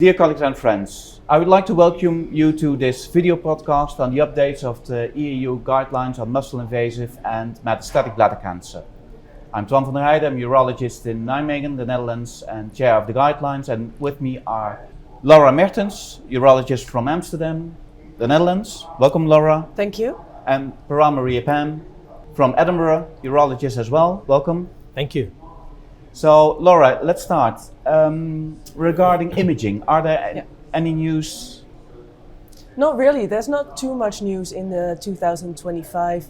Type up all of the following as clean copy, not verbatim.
Dear colleagues and friends, I would like to welcome you to this video podcast on the updates of the EAU guidelines on muscle-invasive and metastatic bladder cancer. I'm Twan van der Heijden, I'm a urologist in Nijmegen, the Netherlands, and chair of the guidelines. And with me are Laura Mertens, urologist from Amsterdam, the Netherlands. Welcome, Laura. Thank you. And Mariappan from Edinburgh, urologist as well. Welcome. Thank you. So, Laura, let's start. Regarding imaging, are there any news? Not really. There's not too much news in the 2025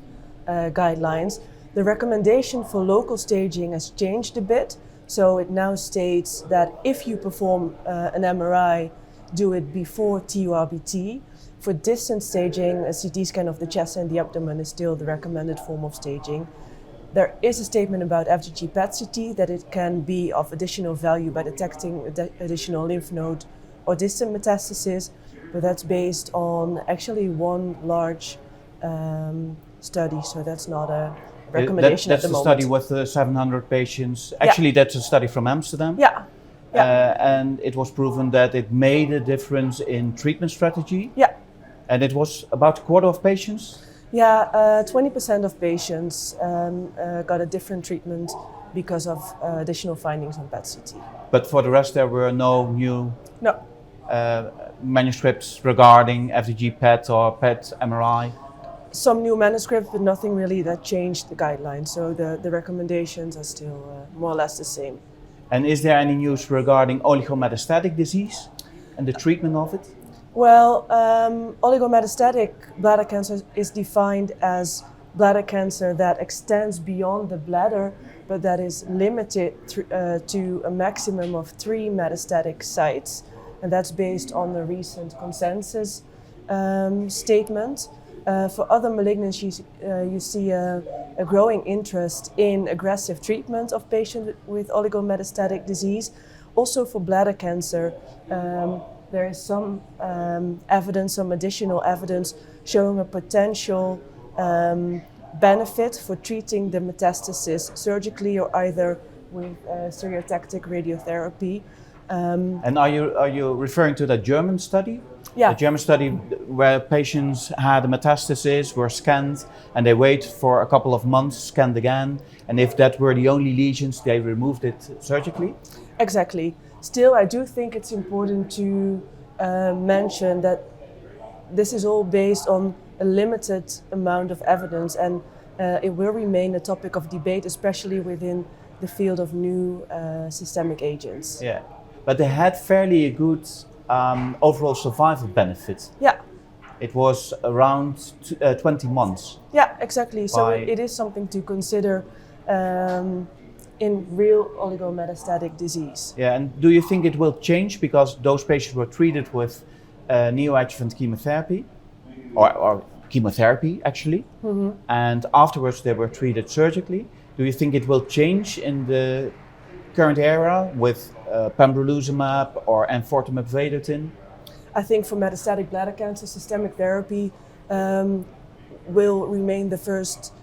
guidelines. The recommendation for local staging has changed a bit. So it now states that if you perform an MRI, do it before TURBT. For distant staging, a CT scan of the chest and the abdomen is still the recommended form of staging. There is a statement about FDG PET-CT that it can be of additional value by detecting additional lymph node or distant metastasis, but that's based on actually one large study, so that's not a recommendation at the moment. That's the study with 700 patients. Actually, that's a study from Amsterdam. Yeah. And it was proven that it made a difference in treatment strategy. Yeah. And it was about a quarter of patients. Yeah, 20% of patients got a different treatment because of additional findings on PET-CT. But for the rest, there were no new No. manuscripts regarding FDG PET or PET MRI? Some new manuscripts, but nothing really that changed the guidelines. So the recommendations are still more or less the same. And is there any news regarding oligometastatic disease and the treatment of it? Well, oligometastatic bladder cancer is defined as bladder cancer that extends beyond the bladder, but that is limited to a maximum of 3 metastatic sites. And that's based on the recent consensus statement. For other malignancies, you see a growing interest in aggressive treatment of patients with oligometastatic disease. Also for bladder cancer, there is some evidence, some additional evidence showing a potential benefit for treating the metastasis surgically or either with stereotactic radiotherapy. And are you referring to the German study? Yeah. The German study where patients had a metastasis, were scanned, and they wait for a couple of months, scanned again, and if that were the only lesions, they removed it surgically? Exactly. Still, I do think it's important to mention that this is all based on a limited amount of evidence, and it will remain a topic of debate, especially within the field of new systemic agents. Yeah, but they had fairly good overall survival benefit. Yeah. It was around 20 months. Yeah, exactly. So it is something to consider in real oligometastatic disease. Yeah, and do you think it will change because those patients were treated with neoadjuvant chemotherapy, or chemotherapy actually, and afterwards they were treated surgically? Do you think it will change in the current era with pembrolizumab or enfortumab vedotin? I think for metastatic bladder cancer, systemic therapy will remain the first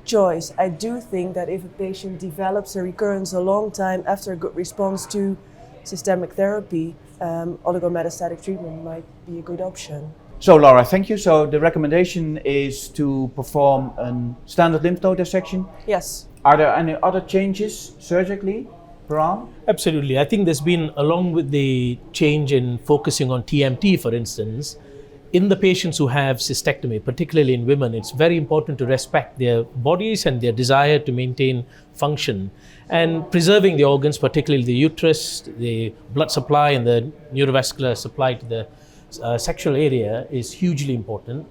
choice. I do think that if a patient develops a recurrence a long time after a good response to systemic therapy, oligometastatic treatment might be a good option. So Laura, thank you. So the recommendation is to perform a standard lymph node dissection. Yes. Are there any other changes surgically per arm? Absolutely. I think there's been, along with the change in focusing on TMT, for instance, in the patients who have cystectomy, particularly in women, it's very important to respect their bodies and their desire to maintain function. And preserving the organs, particularly the uterus, the blood supply and the neurovascular supply to the sexual area is hugely important.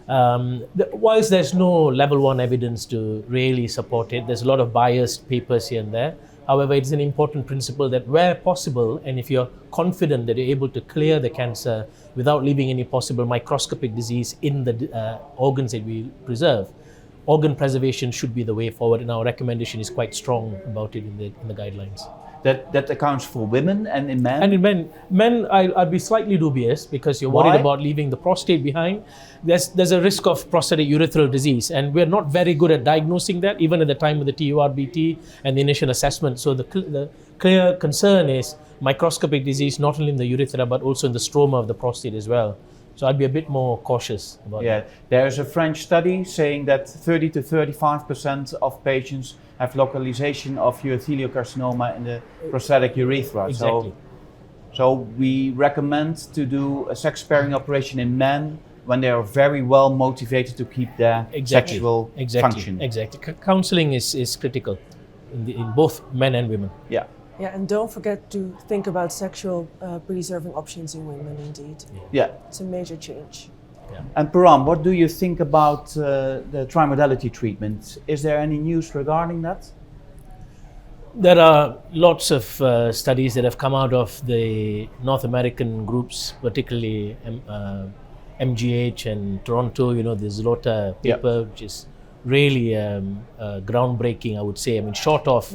Whilst there's no level 1 evidence to really support it, there's a lot of biased papers here and there. However, it's an important principle that where possible, and if you're confident that you're able to clear the cancer without leaving any possible microscopic disease in the organs that we preserve, organ preservation should be the way forward, and our recommendation is quite strong about it in the guidelines. That accounts for women and in men? And in men, I'd be slightly dubious because you're worried about leaving the prostate behind. There's a risk of prostatic urethral disease, and we're not very good at diagnosing that, even at the time of the TURBT and the initial assessment. So the clear concern is microscopic disease, not only in the urethra, but also in the stroma of the prostate as well. So I'd be a bit more cautious about that. There's a French study saying that 30 to 35% of patients have localization of urothelial carcinoma in the prostatic urethra. Exactly. So we recommend to do a sex-sparing operation in men when they are very well motivated to keep their sexual function. Exactly. Counseling is critical in both men and women. Yeah. Yeah, and don't forget to think about sexual preserving options in women indeed. Yeah. It's a major change. Yeah. And Param, what do you think about the Tri-modality treatment? Is there any news regarding that? There are lots of studies that have come out of the North American groups, particularly MGH and Toronto, the Zlota paper, which is really groundbreaking, I would say. I mean, short of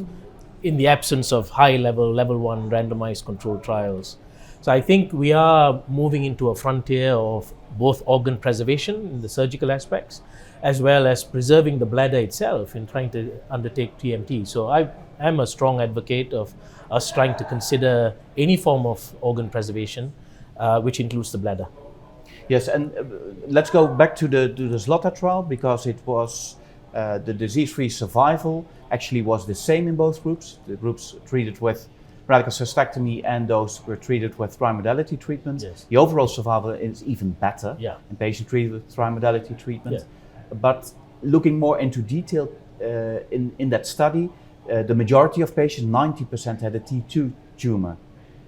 in the absence of high-level, level 1 randomized controlled trials. So I think we are moving into a frontier of both organ preservation in the surgical aspects, as well as preserving the bladder itself in trying to undertake TMT. So I am a strong advocate of us trying to consider any form of organ preservation, which includes the bladder. Yes, and let's go back to the Zlota trial, because it was the disease-free survival actually was the same in both groups. The groups treated with radical cystectomy and those were treated with Tri-modality treatment. Yes. The overall survival is even better in patients treated with Tri-modality treatment. Yeah. But looking more into detail in that study, the majority of patients, 90%, had a T2 tumor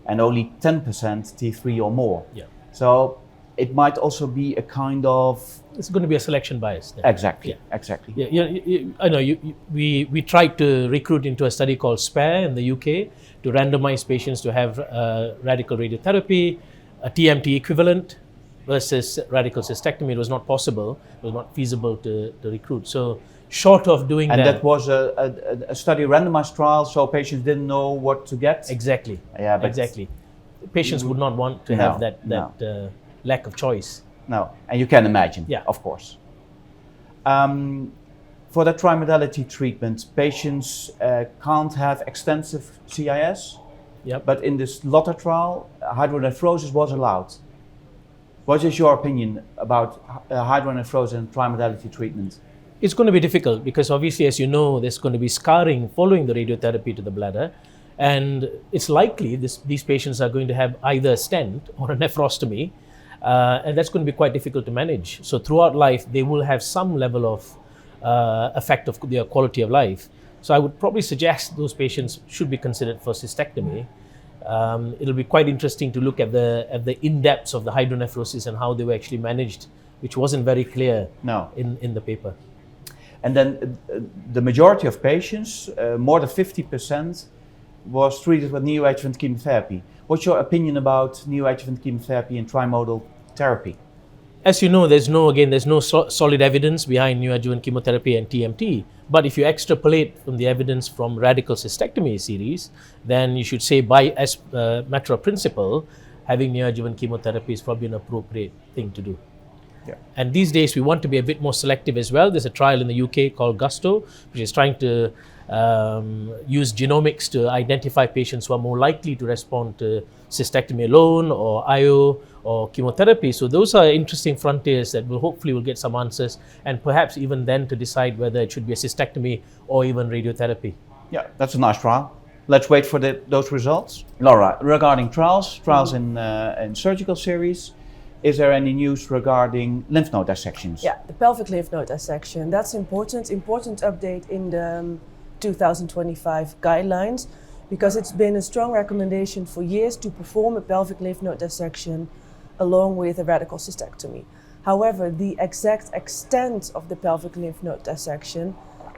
and only 10% T3 or more. Yeah. So it might also be a kind of... It's going to be a selection bias there. Exactly, exactly. Yeah, I know. We tried to recruit into a study called SPARE in the UK to randomize patients to have radical radiotherapy, a TMT equivalent versus radical cystectomy. It was not possible. It was not feasible to recruit. So short of doing that... And that was a study randomized trial, so patients didn't know what to get? Exactly. Yeah, but exactly. Patients would not want to have that lack of choice. No, and you can imagine, of course. For the Tri-modality treatment, patients can't have extensive CIS, but in this Zlota trial, hydronephrosis was allowed. What is your opinion about hydronephrosis and Tri-modality treatment? It's going to be difficult because obviously, as you know, there's going to be scarring following the radiotherapy to the bladder. And it's likely these patients are going to have either a stent or a nephrostomy. And that's going to be quite difficult to manage. So throughout life, they will have some level of effect of their quality of life. So I would probably suggest those patients should be considered for cystectomy. It'll be quite interesting to look at the in-depths of the hydronephrosis and how they were actually managed, which wasn't very clear in the paper. And then the majority of patients, more than 50%, was treated with neoadjuvant chemotherapy. What's your opinion about neoadjuvant chemotherapy and trimodal therapy? As you know, there's no solid evidence behind neoadjuvant chemotherapy and TMT. But if you extrapolate from the evidence from radical cystectomy series, then you should say as a matter of principle, having neoadjuvant chemotherapy is probably an appropriate thing to do. Yeah. And these days we want to be a bit more selective as well. There's a trial in the UK called Gusto, which is trying to use genomics to identify patients who are more likely to respond to cystectomy alone or IO or chemotherapy. So those are interesting frontiers that will hopefully get some answers, and perhaps even then to decide whether it should be a cystectomy or even radiotherapy. Yeah, that's a nice trial. Let's wait for those results. Laura, regarding trials in surgical series, is there any news regarding lymph node dissections? Yeah, the pelvic lymph node dissection. That's important update in the 2025 guidelines, because it's been a strong recommendation for years to perform a pelvic lymph node dissection along with a radical cystectomy. However, the exact extent of the pelvic lymph node dissection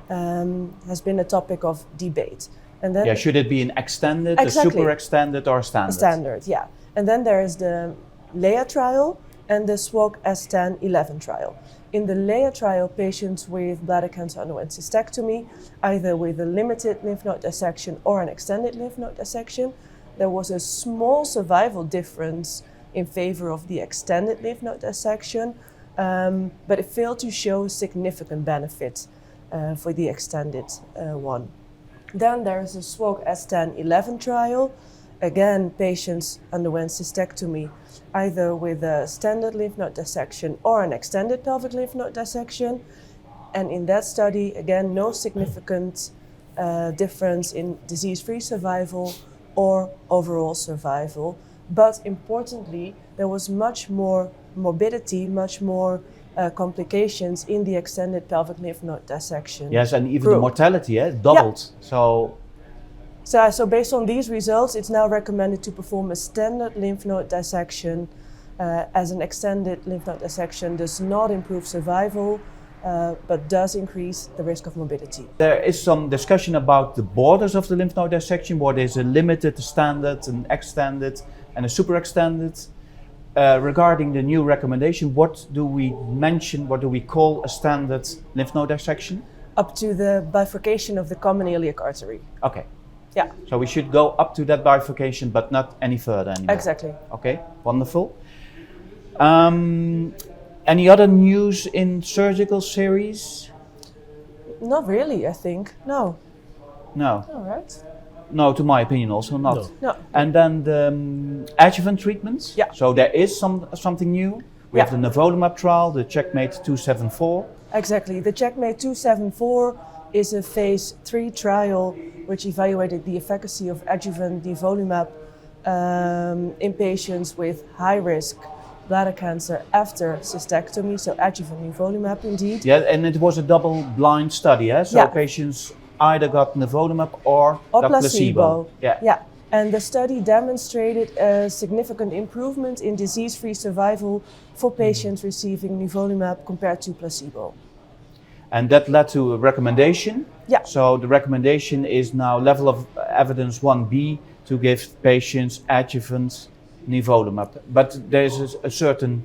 has been a topic of debate. And then should it be an extended, a super extended, or a standard? Standard, yeah. And then there is the LEA trial and the SWOG S10-11 trial. In the LEA trial, patients with bladder cancer underwent cystectomy, either with a limited lymph node dissection or an extended lymph node dissection. There was a small survival difference in favor of the extended lymph node dissection, but it failed to show significant benefit for the extended one. Then there is a SWOG S10-11 trial. Again, patients underwent cystectomy either with a standard lymph node dissection or an extended pelvic lymph node dissection. And in that study, again, no significant difference in disease-free survival or overall survival. But importantly, there was much more morbidity, much more complications in the extended pelvic lymph node dissection. Yes, and even group. the mortality doubled. Yeah. So based on these results, it's now recommended to perform a standard lymph node dissection, as an extended lymph node dissection does not improve survival, but does increase the risk of morbidity. There is some discussion about the borders of the lymph node dissection, what is a limited, a standard, an extended, and a super extended. Regarding the new recommendation, what do we call a standard lymph node dissection? Up to the bifurcation of the common iliac artery. Okay. Yeah. So we should go up to that bifurcation, but not any further anymore. Exactly. Okay, wonderful. Any other news in surgical series? Not really, I think. No. No. All right. No, to my opinion also not. No. And then the adjuvant treatments. Yeah. So there is something new. We have the nivolumab trial, the Checkmate 274. Exactly. The Checkmate 274 is a phase 3 trial which evaluated the efficacy of adjuvant nivolumab in patients with high-risk bladder cancer after cystectomy, so adjuvant nivolumab indeed. Yeah, and it was a double-blind study, so Yeah. patients either got nivolumab or got placebo. Yeah. And the study demonstrated a significant improvement in disease-free survival for patients receiving nivolumab compared to placebo. And that led to a recommendation. Yeah. So the recommendation is now level of evidence 1B to give patients adjuvant nivolumab. But there is a certain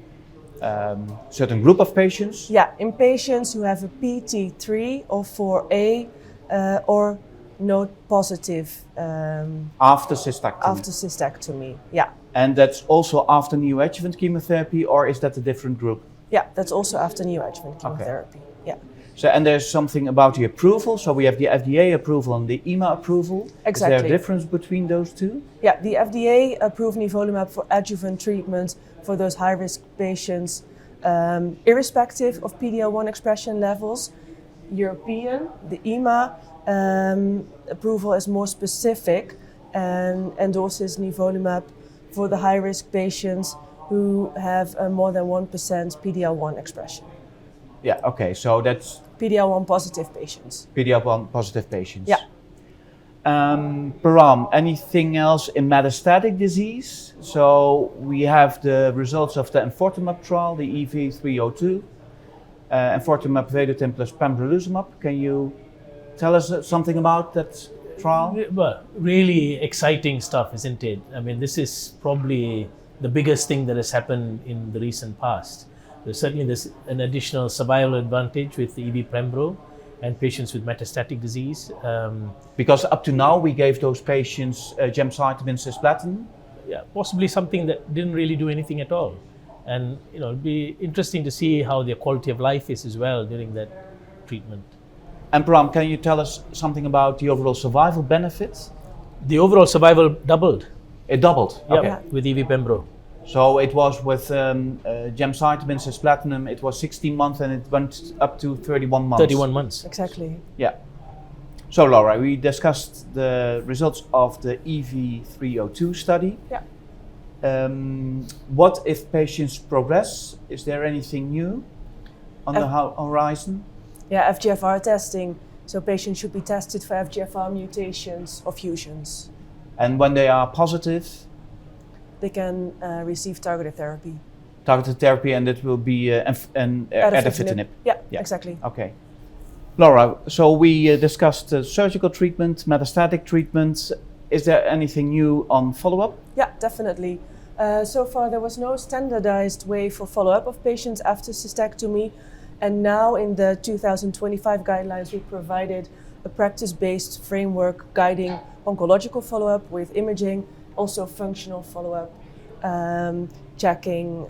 group of patients. Yeah, in patients who have a PT3 or 4A or node positive After cystectomy. after cystectomy. Yeah. And that's also after neoadjuvant chemotherapy, or is that a different group? Yeah, that's also after neoadjuvant chemotherapy. Yeah. So, and there's something about the approval. So we have the FDA approval and the EMA approval. Exactly. Is there a difference between those two? Yeah, the FDA approved nivolumab for adjuvant treatment for those high-risk patients, irrespective of PD-L1 expression levels. European, the EMA approval is more specific and endorses nivolumab for the high-risk patients who have more than 1% PD-L1 expression. Yeah, okay, so that's PD-L1 positive patients. PD-L1 positive patients. Yeah. Param, anything else in metastatic disease? So we have the results of the enfortumab trial, the EV302, enfortumab vedotin plus pembrolizumab. Can you tell us something about that trial? Well, really exciting stuff, isn't it? I mean, this is probably the biggest thing that has happened in the recent past. Certainly there's an additional survival advantage with the EV-Pembro and patients with metastatic disease. Because up to now we gave those patients gemcitabine cisplatin. Yeah, possibly something that didn't really do anything at all. And it'll be interesting to see how their quality of life is as well during that treatment. And Param, can you tell us something about the overall survival benefits? The overall survival doubled. It doubled. Yeah, Okay. with EV-Pembro. So it was with gemcitabine cisplatin, it was 16 months and it went up to 31 months. 31 months. Exactly. Yeah. So Laura, we discussed the results of the EV302 study. Yeah. What if patients progress? Is there anything new on the horizon? Yeah, FGFR testing. So patients should be tested for FGFR mutations or fusions. And when they are positive? They can receive targeted therapy. Targeted therapy, and it will be erdafitinib. Yeah, Yeah. exactly. Okay. Laura, so we discussed surgical treatment, metastatic treatment. Is there anything new on follow-up? Yeah, definitely. So far, there was no standardized way for follow-up of patients after cystectomy. And now in the 2025 guidelines, we provided a practice-based framework guiding oncological follow-up with imaging, also functional follow-up, checking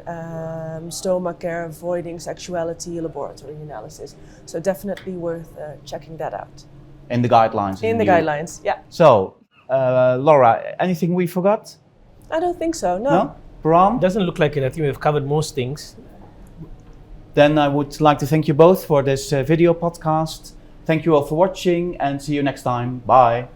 stoma care, avoiding sexuality, laboratory analysis. So definitely worth checking that out. in the guidelines. In the new- guidelines, yeah. So, Laura, anything we forgot? I don't think so, no. No? Bram? Doesn't look like it. I think we've covered most things. Then I would like to thank you both for this video podcast. Thank you all for watching and see you next time. Bye.